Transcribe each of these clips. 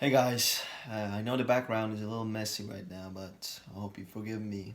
Hey guys, I know the background is a little messy right now, but I hope you forgive me.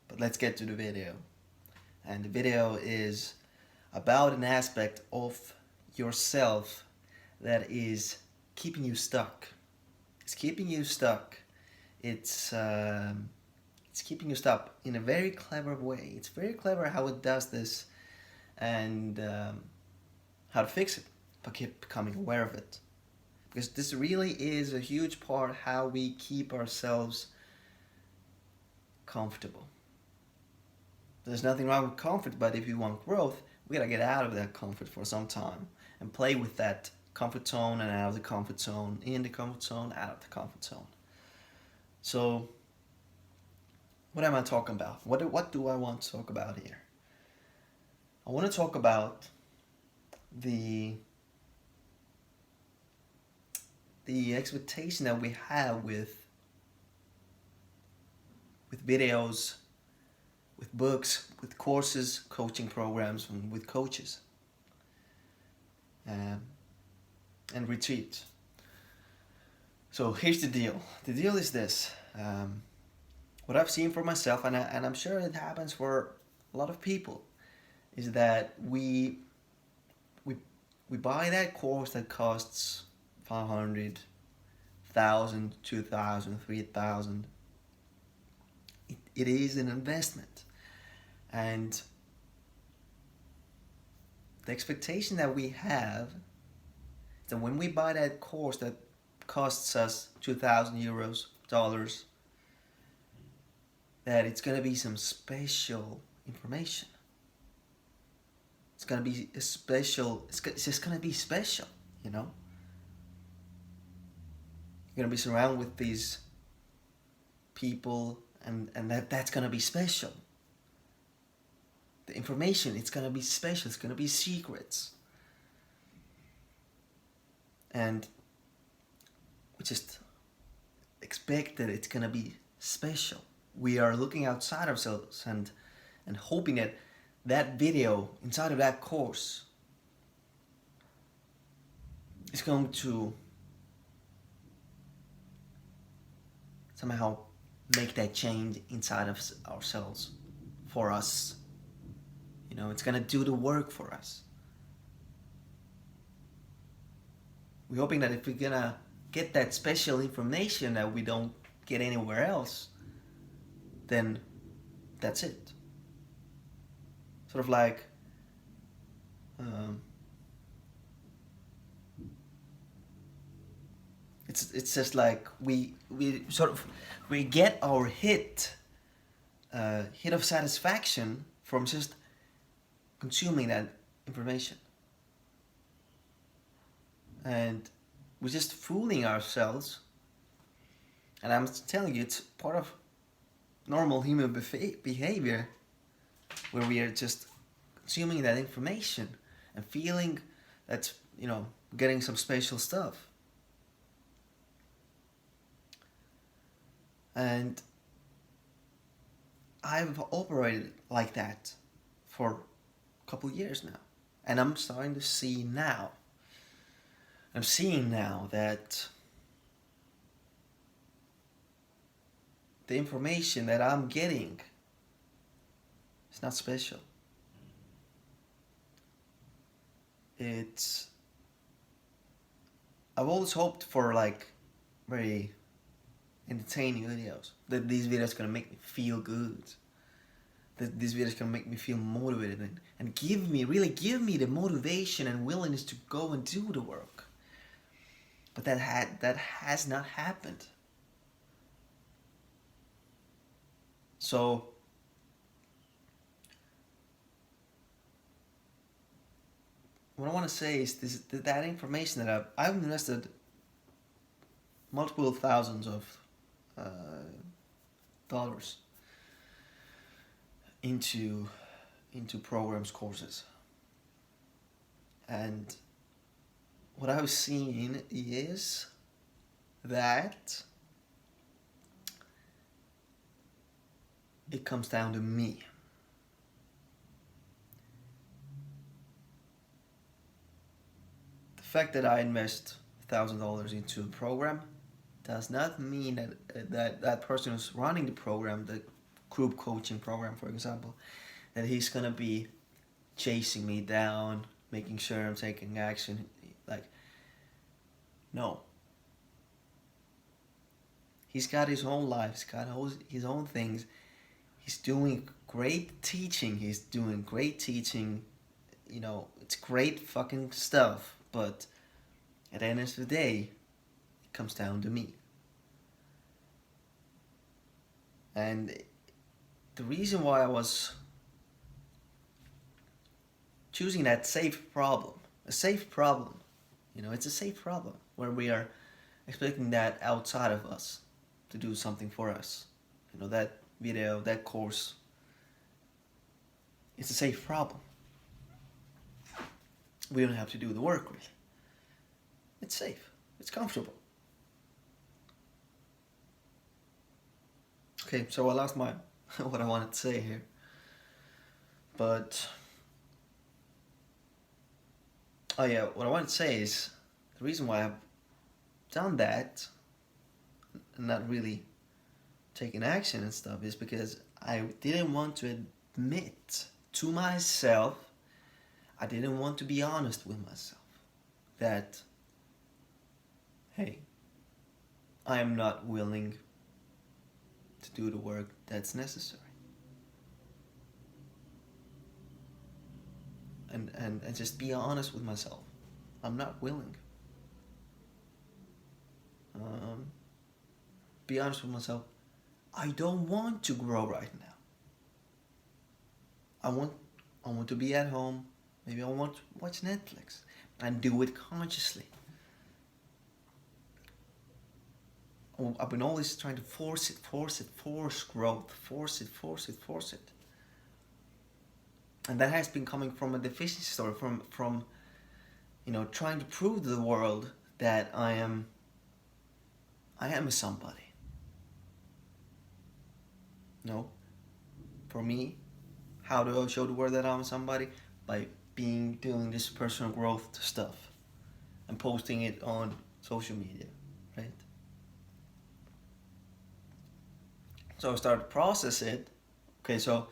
But let's get to the video. And the video is about an aspect of yourself that is keeping you stuck. It's keeping you stuck. It's um, it's keeping you stuck in a very clever way. It's very clever how it does this and how to fix it. But keep becoming aware of it. Because this really is a huge part how we keep ourselves comfortable. There's nothing wrong with comfort, but if you want growth, we gotta get out of that comfort for some time and play with that comfort zone and out of the comfort zone, in the comfort zone, out of the comfort zone. So, what am I talking about? What do I want to talk about here? I want to talk about the the expectation that we have with videos, with books, with courses, coaching programs, and with coaches, um, and retreats. So here's the deal. The deal is this. What I've seen for myself, and I'm sure it happens for a lot of people, is that we we buy that course that costs 500, 1,000, 2,000, 3,000. It is an investment, and the expectation that we have is that when we buy that course that costs us 2,000 euros, dollars, that it's gonna be some special information. It's gonna be a special. It's just gonna be special, you know. You're gonna be surrounded with these people, and that's gonna be special. The information, it's gonna be special. It's gonna be secrets, and we just expect that it's gonna be special. We are looking outside ourselves and hoping that that video inside of that course is going to somehow make that change inside of ourselves for us. You know, it's gonna do the work for us. We're hoping that if we're gonna get that special information that we don't get anywhere else, then that's it. Sort of like um, it's just like we get our hit of satisfaction from just consuming that information, and we're just fooling ourselves. And I'm telling you, it's part of normal human behavior where we are just consuming that information and feeling that, you know, getting some special stuff. And I've operated like that for a couple of years now. And I'm starting to see now. I'm seeing now that the information that I'm getting is not special. It's I've always hoped for like very entertaining videos. That these videos gonna make me feel good. That these videos gonna make me feel motivated and really give me the motivation and willingness to go and do the work. But that has not happened. So what I want to say is that information that I've invested multiple thousands of uh, dollars into programs, courses, and what I've seen is that it comes down to me. The fact that I invest $1,000 into a program does not mean that person who's running the program, the group coaching program, for example, that he's gonna be chasing me down, making sure I'm taking action. Like, no. He's got his own life. He's got his own things. He's doing great teaching. He's doing great teaching. You know, it's great fucking stuff. But at the end of the day, it comes down to me. And the reason why I was choosing that safe problem, a safe problem, you know, it's a safe problem where we are expecting that outside of us to do something for us. You know, that video, that course, it's a safe problem. We don't have to do the work really. It's safe, it's comfortable. Okay, so I lost my what I wanted to say here. But oh yeah, what I wanted to say is the reason why I've done that and not really taking action and stuff is because I didn't want to admit to myself, I didn't want to be honest with myself that, hey, I am not willing to do the work that's necessary. And just be honest with myself. I'm not willing. Be honest with myself. I don't want to grow right now. I want to be at home. Maybe I want to watch Netflix and do it consciously. I've been always trying to force growth, force it. And that has been coming from a deficiency story, from you know, trying to prove to the world that I am a somebody. No, for me, how do I show the world that I'm somebody? By doing this personal growth stuff and posting it on social media, right? So I started to process it. Okay, so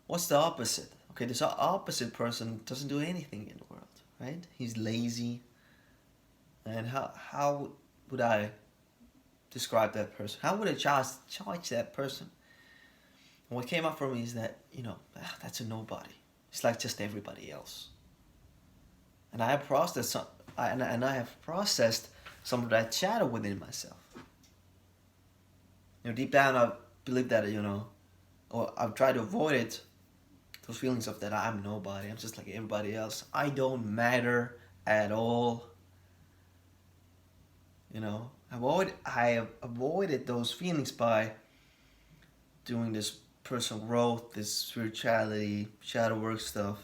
what's the opposite? Okay, this opposite person doesn't do anything in the world, right? He's lazy. And how would I describe that person? How would I charge that person? And what came up for me is that, you know, that's a nobody. It's like just everybody else. And I have processed some of that shadow within myself. You know, deep down I believe that, you know, or I've tried to avoid it, those feelings of that I'm nobody, I'm just like everybody else. I don't matter at all. You know, I have avoided those feelings by doing this personal growth, this spirituality, shadow work stuff,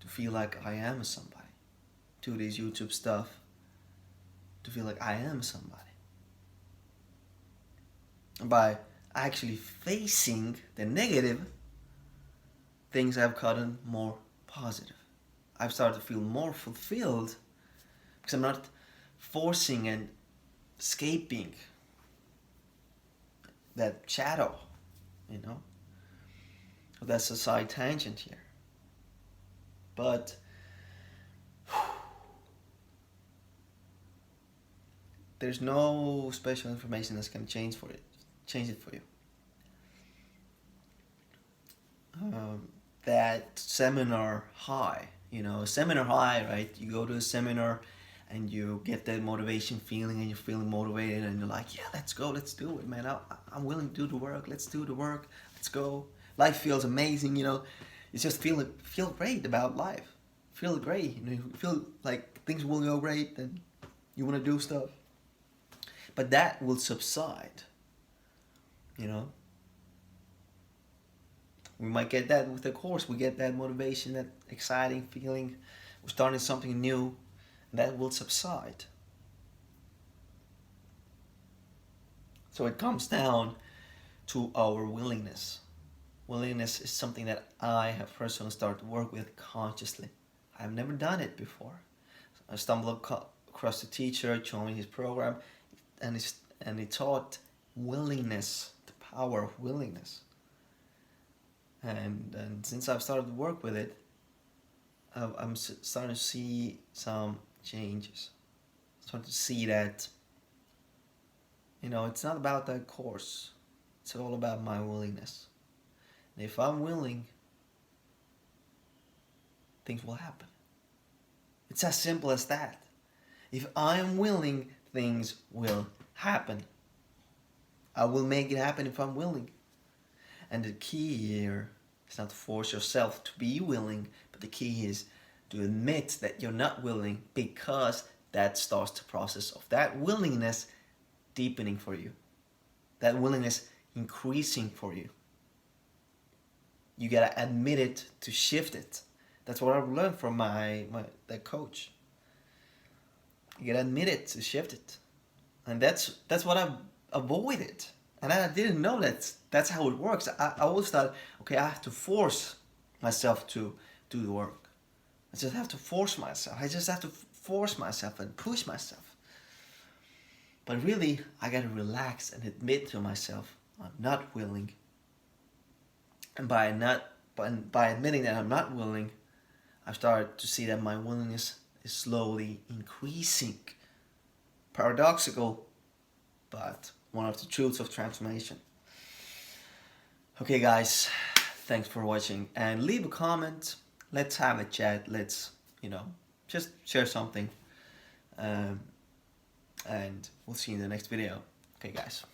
to feel like I am somebody. Do this YouTube stuff to feel like I am somebody. And by actually facing the negative, things have gotten more positive. I've started to feel more fulfilled because I'm not forcing and escaping that shadow, you know. That's a side tangent here. But there's no special information that's gonna change it for you. That seminar high, you know, seminar high, right? You go to a seminar and you get that motivation feeling and you're feeling motivated and you're like, yeah, let's go, let's do it, man. I'm willing to do the work. Let's do the work. Let's go. Life feels amazing, you know. You just feel great about life. Feel great, you know. You feel like things will go great and you want to do stuff. But that will subside, you know. We might get that with the course. We get that motivation, that exciting feeling. We're starting something new. That will subside. So it comes down to our willingness. Willingness is something that I have personally started to work with consciously. I've never done it before. I stumbled across the teacher, showed me his program, and he taught willingness, the power of willingness. And since I've started to work with it, I'm starting to see some changes. Starting to see that, it's not about that course. It's all about my willingness. And if I'm willing, things will happen. It's as simple as that. If I am willing, things will happen. I will make it happen if I'm willing. And the key here is not to force yourself to be willing, but the key is to admit that you're not willing, because that starts the process of that willingness deepening for you. That willingness increasing for you. You gotta admit it to shift it. That's what I've learned from that coach. You gotta admit it to shift it. And that's what I've avoided. And I didn't know that's how it works. I always thought, okay, I have to force myself to do the work. I just have to force myself. I just have to force myself and push myself. But really, I gotta relax and admit to myself, I'm not willing. And by admitting that I'm not willing, I've started to see that my willingness is slowly increasing. Paradoxical, but one of the truths of transformation. Okay guys, thanks for watching, and leave a comment. Let's have a chat. Let's, just share something. And we'll see you in the next video. Okay guys.